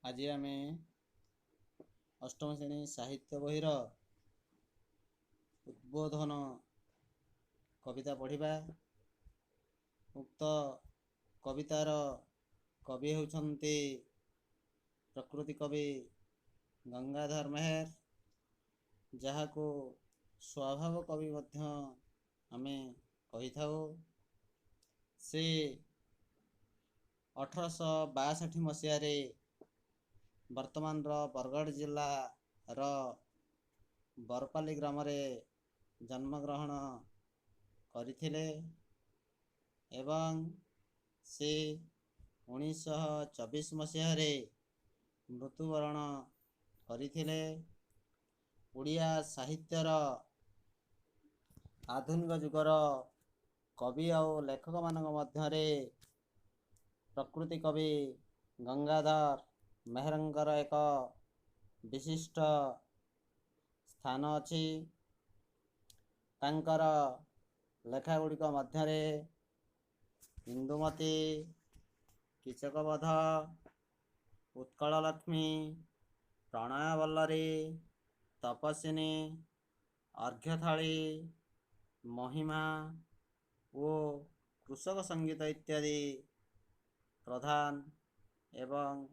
आज आम अष्टम श्रेणी साहित्य बहिर उद्बोधन कविता पढ़ा। उक्त कवितार कवि होउछन्ति प्रकृति कवि गंगाधर मेहर, जहाको स्वभाव कवि मध्य आमे कहि थाउ। से 1862 मसीह वर्तमान बरगढ़ जिला रो बरपाली ग्राम रे जन्मग्रहण करथिले एवं से 1924 मसीह मृत्युवरण करथिले। ओडिया साहित्यर आधुनिक जुगर कवि और लेखक मानक मध्यरे प्रकृति कवि गंगाधर मेहरंकर एक विशिष्ट स्थान अछि। तांकर लेखा गुड़िक मध्यरे इंदुमती, कीचकवध, उत्कल लक्ष्मी, प्रणय वल्लरी, तपस्विनी, अर्घ्यथाली, महिमा और कृषक संगीत इत्यादि प्रधान एवं